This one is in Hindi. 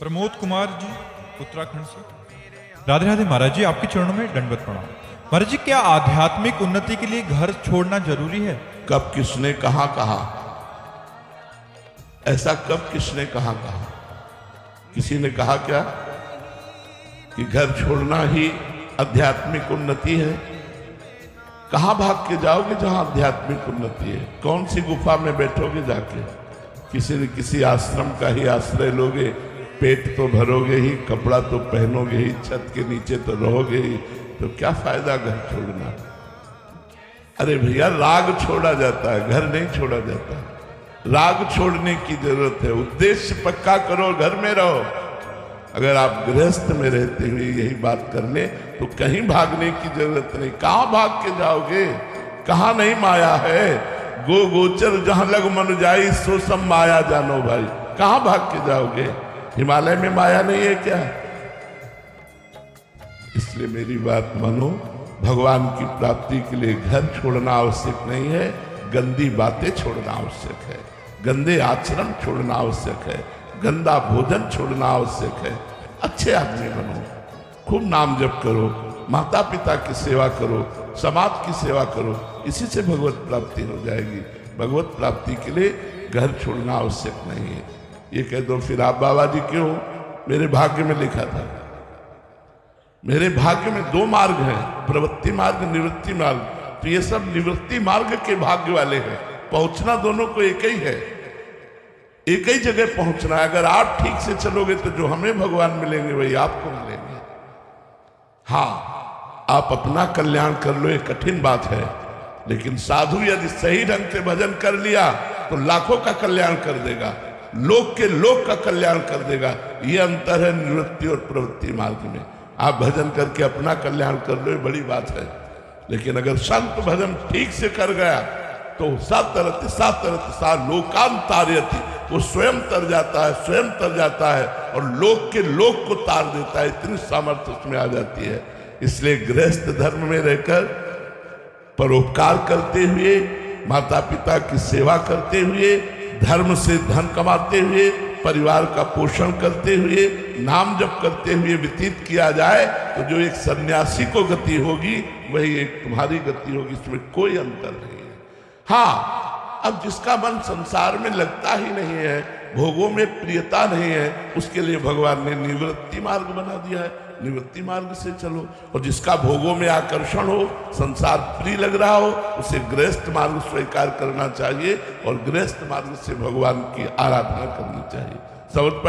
प्रमोद कुमार जी उत्तराखंड से। राधे राधे महाराज जी, आपके चरणों में दंडवत प्रणाम। महाराज जी, क्या आध्यात्मिक उन्नति के लिए घर छोड़ना जरूरी है? कब किसने कहा कहा? ऐसा कब किसने कहा कहा? किसी ने कहा क्या कि घर छोड़ना ही आध्यात्मिक उन्नति है? कहां भाग के जाओगे जहां आध्यात्मिक उन्नति है? कौन सी गुफा में बैठोगे जाके? किसी न किसी आश्रम का ही आश्रय लोगे, पेट तो भरोगे ही, कपड़ा तो पहनोगे ही, छत के नीचे तो रहोगे ही, तो क्या फायदा घर छोड़ना? अरे भैया, राग छोड़ा जाता है, घर नहीं छोड़ा जाता। राग छोड़ने की जरूरत है, उद्देश्य पक्का करो, घर में रहो। अगर आप गृहस्थ में रहते हुए यही बात कर ले तो कहीं भागने की जरूरत नहीं। कहां भाग के जाओगे? कहां नहीं माया है? गो गोचर जहां लग मन जाई, सो सब माया जानो भाई। कहां भाग के जाओगे? हिमालय में माया नहीं है क्या? इसलिए मेरी बात मानो, भगवान की प्राप्ति के लिए घर छोड़ना आवश्यक नहीं है, गंदी बातें छोड़ना आवश्यक है, गंदे आचरण छोड़ना आवश्यक है, गंदा भोजन छोड़ना आवश्यक है। अच्छे आदमी बनो, खूब नाम जप करो, माता पिता की सेवा करो, समाज की सेवा करो, इसी से भगवत प्राप्ति हो जाएगी। भगवत प्राप्ति के लिए घर छोड़ना आवश्यक नहीं है। ये कह दो फिर आप बाबा जी क्यों? मेरे भाग्य में लिखा था। मेरे भाग्य में दो मार्ग हैं, प्रवृत्ति मार्ग, निवृत्ति मार्ग। तो ये सब निवृत्ति मार्ग के भाग्य वाले हैं। पहुंचना दोनों को एक ही है, एक ही जगह पहुंचना है। अगर आप ठीक से चलोगे तो जो हमें भगवान मिलेंगे वही आपको मिलेंगे। हाँ, आप अपना कल्याण कर लो, ये कठिन बात है, लेकिन साधु यदि सही ढंग से भजन कर लिया तो लाखों का कल्याण कर देगा, लोक के लोक का कल्याण कर देगा। ये अंतर है निवृत्ति और प्रवृत्ति मार्ग में। आप भजन करके अपना कल्याण कर लो, ये बड़ी बात है, लेकिन अगर संत भजन ठीक से कर गया तो सा लोकांतार्यति, वो स्वयं तर जाता है, स्वयं तर जाता है और लोक के लोक को तार देता है। इतनी सामर्थ्य उसमें आ जाती है। इसलिए गृहस्थ धर्म में रहकर परोपकार करते हुए, माता पिता की सेवा करते हुए, धर्म से धन कमाते हुए, परिवार का पोषण करते हुए, नाम जप करते हुए व्यतीत किया जाए तो जो एक सन्यासी को गति होगी वही एक तुम्हारी गति होगी। इसमें कोई अंतर नहीं है। हाँ, अब जिसका मन संसार में लगता ही नहीं है, भोगों में प्रियता नहीं है, उसके लिए भगवान ने निवृत्ति मार्ग बना दिया है। निवृत्ति मार्ग से चलो। और जिसका भोगों में आकर्षण हो, संसार प्रिय लग रहा हो, उसे गृहस्थ मार्ग स्वीकार करना चाहिए और गृहस्थ मार्ग से भगवान की आराधना करनी चाहिए। समझ पाए?